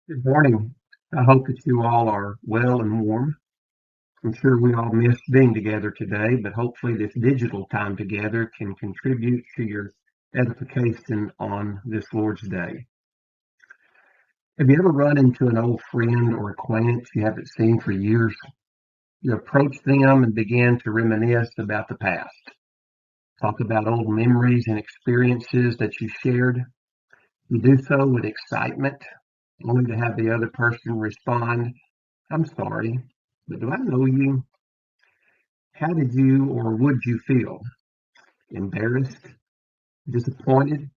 Good morning. I hope that you all are well and warm. I'm sure we all missed being together today, but hopefully this digital time together can contribute to your edification on this Lord's Day. Have you ever run into an old friend or acquaintance you haven't seen for years? You approach them and begin to reminisce about the past. Talk about old memories and experiences that you shared. You do so with excitement, only to have the other person respond, "I'm sorry, but do I know you?" How did you or would you feel? Embarrassed? Disappointed?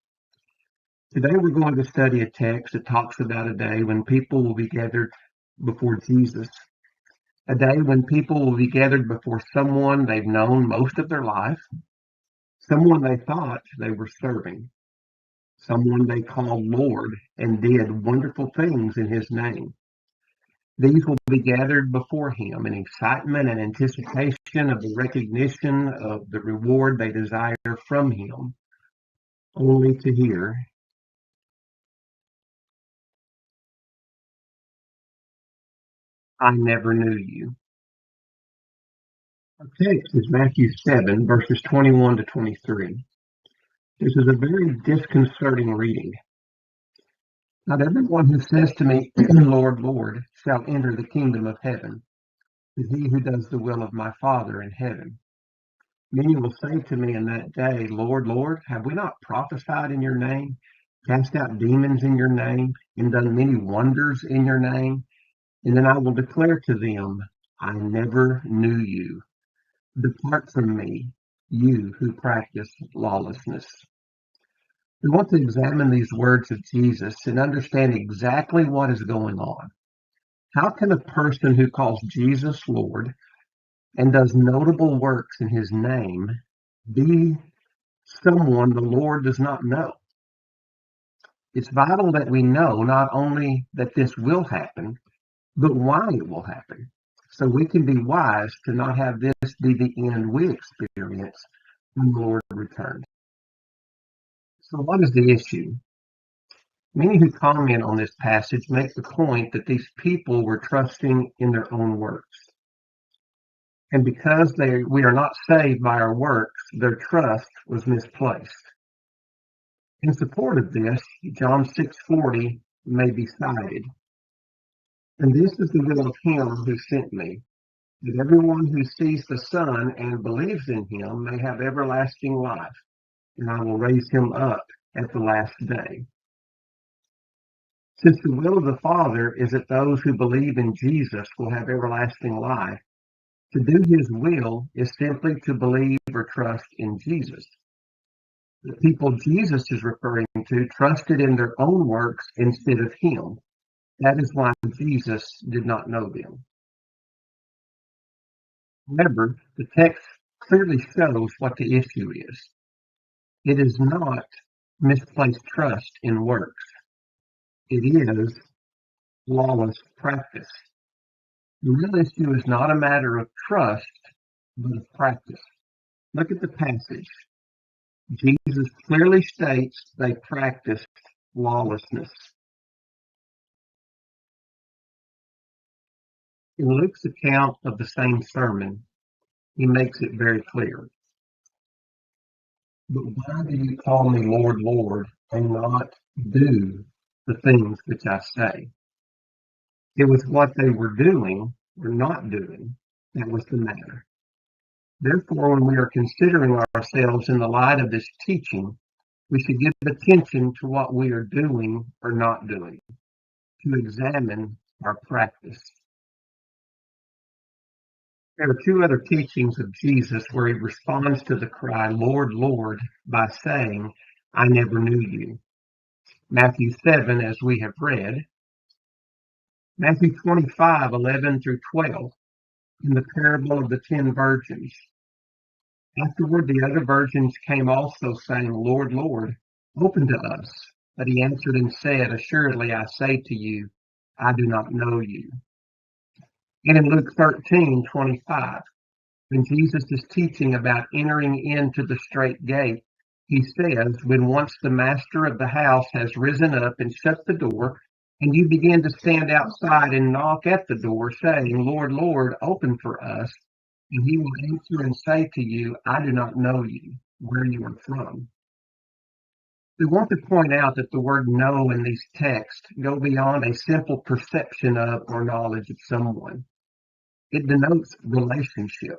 Today we're going to study a text that talks about a day when people will be gathered before Jesus. A day when people will be gathered before someone they've known most of their life, someone they thought they were serving, someone they called Lord and did wonderful things in his name. These will be gathered before him in excitement and anticipation of the recognition of the reward they desire from him, only to hear, "I never knew you." Our text is Matthew 7, verses 21 to 23. This is a very disconcerting reading. "Not everyone who says to me, 'Lord, Lord,' shall enter the kingdom of heaven, but he who does the will of my Father in heaven. Many will say to me in that day, 'Lord, Lord, have we not prophesied in your name, cast out demons in your name, and done many wonders in your name?' And then I will declare to them, 'I never knew you. Depart from me, you who practice lawlessness.'" We want to examine these words of Jesus and understand exactly what is going on. How can a person who calls Jesus Lord and does notable works in his name be someone the Lord does not know? It's vital that we know not only that this will happen, but why it will happen, so we can be wise to not have this be the end we experience when the Lord returns. So, what is the issue? Many who comment on this passage make the point that these people were trusting in their own works. And because we are not saved by our works, their trust was misplaced. In support of this, John 6:40 may be cited. "And this is the will of him who sent me, that everyone who sees the Son and believes in him may have everlasting life, and I will raise him up at the last day." Since the will of the Father is that those who believe in Jesus will have everlasting life, to do his will is simply to believe or trust in Jesus. The people Jesus is referring to trusted in their own works instead of him. That is why Jesus did not know them. However, the text clearly shows what the issue is. It is not misplaced trust in works. It is lawless practice. The real issue is not a matter of trust, but of practice. Look at the passage. Jesus clearly states they practiced lawlessness. In Luke's account of the same sermon, he makes it very clear. "But why do you call me Lord, Lord, and not do the things which I say?" It was what they were doing or not doing that was the matter. Therefore, when we are considering ourselves in the light of this teaching, we should give attention to what we are doing or not doing, to examine our practice. There are two other teachings of Jesus where he responds to the cry, "Lord, Lord," by saying, "I never knew you." Matthew 7, as we have read, Matthew 25:11 through 12, in the parable of the 10 virgins. Afterward, the other virgins came also, saying, "Lord, Lord, open to us." But he answered and said, "Assuredly, I say to you, I do not know you." And in Luke 13:25, when Jesus is teaching about entering into the straight gate, he says, "When once the master of the house has risen up and shut the door, And you begin to stand outside and knock at the door, saying, Lord, Lord, open for us. And he will answer and say to you, I do not know you, where you are from. We want to point out that the word know in these texts go beyond a simple perception of or knowledge of someone. It denotes relationship.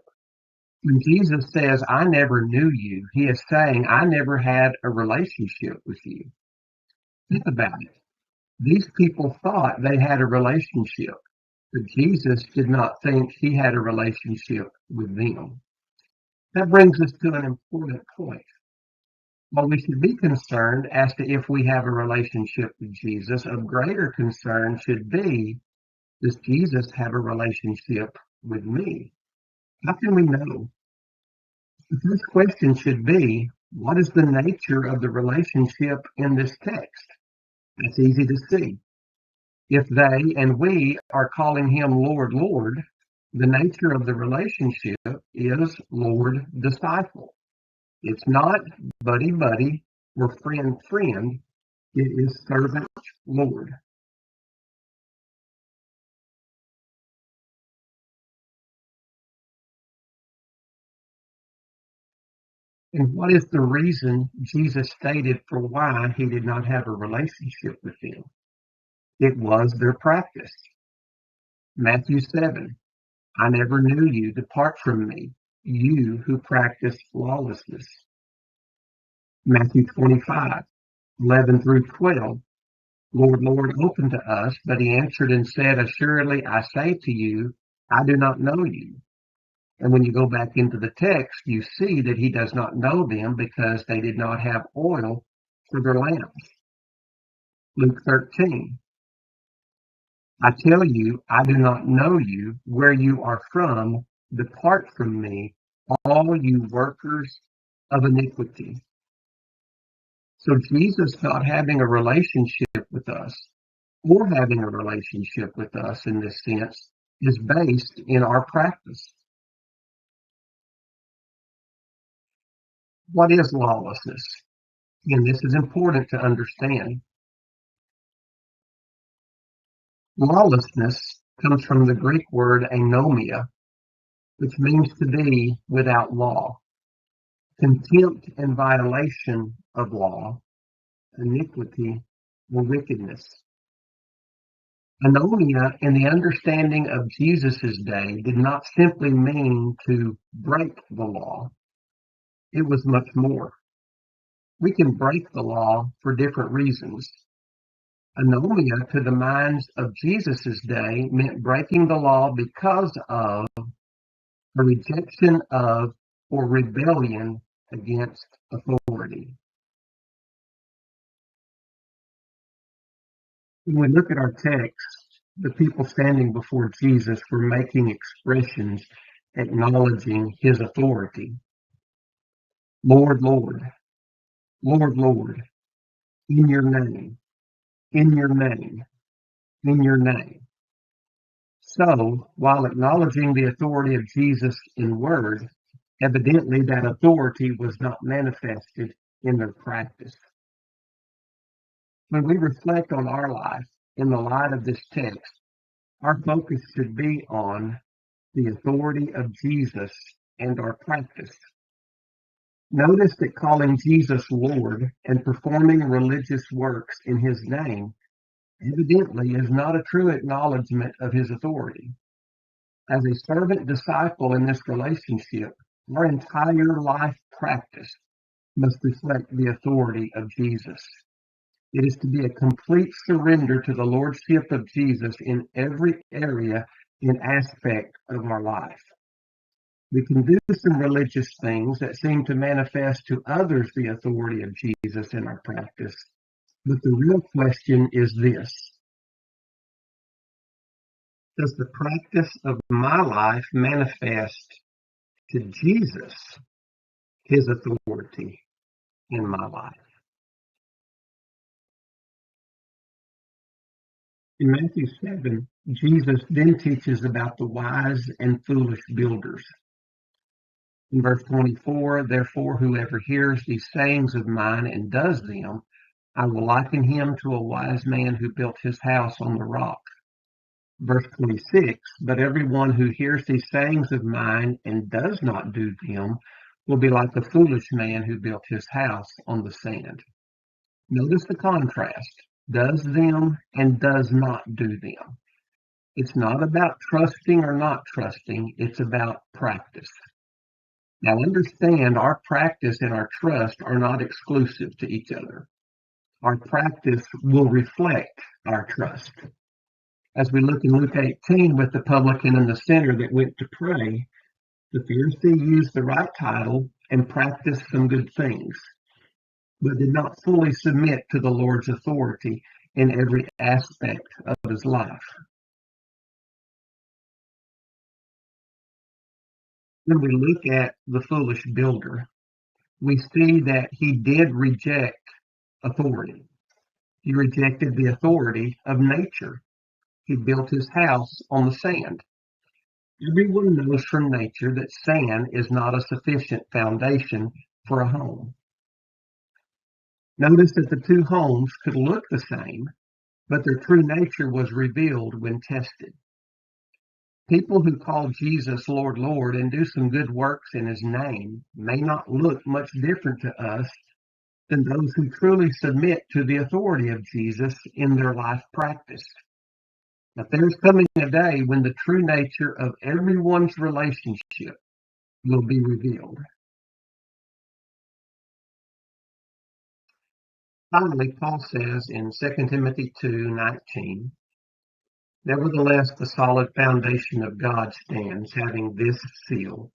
When Jesus says, I never knew you, he is saying, I never had a relationship with you. Think about it. These people thought they had a relationship, but Jesus did not think he had a relationship with them. That brings us to an important point. While we should be concerned as to if we have a relationship with Jesus, of greater concern should be, does Jesus have a relationship with me? How can we know? The first question should be, what is the nature of the relationship in this text? That's easy to see. If they and we are calling him Lord, Lord, the nature of the relationship is Lord disciple. It's not buddy buddy or friend friend. It is servant Lord. And what is the reason Jesus stated for why he did not have a relationship with them? It was their practice. Matthew 7, I never knew you, depart from me, you who practice lawlessness. Matthew 25, 11 through 12, Lord, Lord, open to us. But he answered and said, assuredly, I say to you, I do not know you. And when you go back into the text, you see that he does not know them because they did not have oil for their lamps. Luke 13, I tell you, I do not know you, where you are from. Depart from me, all you workers of iniquity. So Jesus not having a relationship with us, or having a relationship with us in this sense, is based in our practice. What is lawlessness? And this is important to understand. Lawlessness comes from the Greek word anomia, which means to be without law, contempt and violation of law, iniquity, or wickedness. Anomia, in the understanding of Jesus' day, did not simply mean to break the law. It was much more. We can break the law for different reasons. Anomia, to the minds of Jesus' day, meant breaking the law because of a rejection of or rebellion against authority. When we look at our text, the people standing before Jesus were making expressions acknowledging his authority. Lord, Lord, Lord, Lord, in your name, in your name, in your name. So, while acknowledging the authority of Jesus in word, evidently that authority was not manifested in their practice. When we reflect on our life in the light of this text, our focus should be on the authority of Jesus and our practice. Notice that calling Jesus Lord and performing religious works in his name evidently is not a true acknowledgement of his authority. As a servant disciple in this relationship, our entire life practice must reflect the authority of Jesus. It is to be a complete surrender to the Lordship of Jesus in every area and aspect of our life. We can do some religious things that seem to manifest to others the authority of Jesus in our practice. But the real question is this: does the practice of my life manifest to Jesus his authority in my life? In Matthew 7, Jesus then teaches about the wise and foolish builders. In verse 24, therefore, whoever hears these sayings of mine and does them I will liken him to a wise man who built his house on the rock. Verse 26, but everyone who hears these sayings of mine and does not do them will be like a foolish man who built his house on the sand. Notice the contrast. Does them and does not do them. It's not about trusting or not trusting. It's about practice. Now understand, our practice and our trust are not exclusive to each other. Our practice will reflect our trust. As we look in Luke 18 with the publican and the sinner that went to pray, the Pharisee used the right title and practiced some good things, but did not fully submit to the Lord's authority in every aspect of his life. When we look at the foolish builder, we see that he did reject authority. He rejected the authority of nature. He built his house on the sand. Everyone knows from nature that sand is not a sufficient foundation for a home. Notice that the two homes could look the same, but their true nature was revealed when tested. People who call Jesus Lord, Lord, and do some good works in his name may not look much different to us than those who truly submit to the authority of Jesus in their life practice. But there's coming a day when the true nature of everyone's relationship will be revealed. Finally, Paul says in 2 Timothy 2:19, nevertheless, the solid foundation of God stands, having this seal.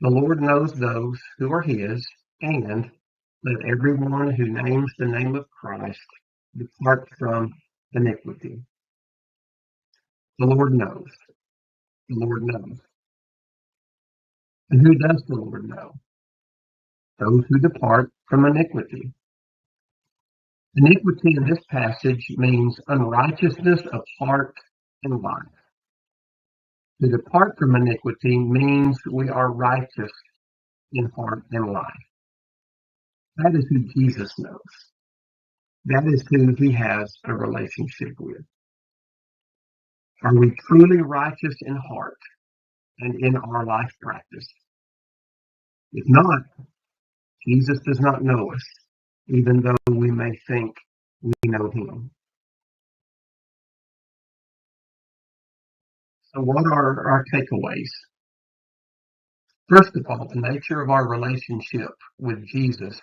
The Lord knows those who are his, and let everyone who names the name of Christ depart from iniquity. The Lord knows. The Lord knows. And who does the Lord know? Those who depart from iniquity. Iniquity in this passage means unrighteousness of heart and life. To depart from iniquity means we are righteous in heart and life. That is who Jesus knows. That is who he has a relationship with. Are we truly righteous in heart and in our life practice? If not, Jesus does not know us, even though we may think we know him. So what are our takeaways? First of all, the nature of our relationship with Jesus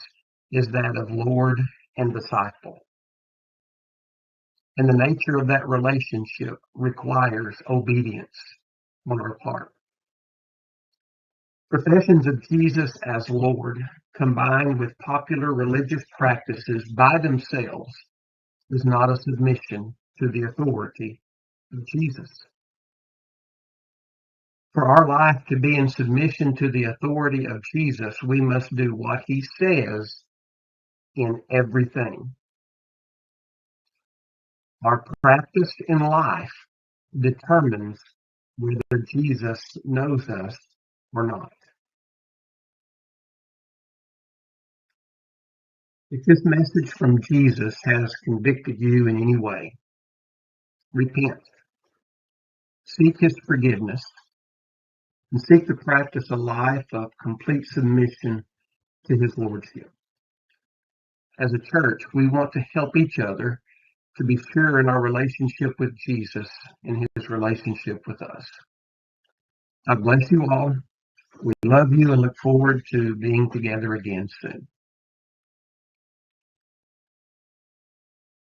is that of Lord and disciple. And the nature of that relationship requires obedience on our part. Professions of Jesus as Lord, combined with popular religious practices by themselves, is not a submission to the authority of Jesus. For our life to be in submission to the authority of Jesus, we must do what he says in everything. Our practice in life determines whether Jesus knows us or not. If this message from Jesus has convicted you in any way, repent. Seek his forgiveness and seek to practice a life of complete submission to his lordship. As a church, we want to help each other to be sure in our relationship with Jesus and his relationship with us. God bless you all. We love you and look forward to being together again soon.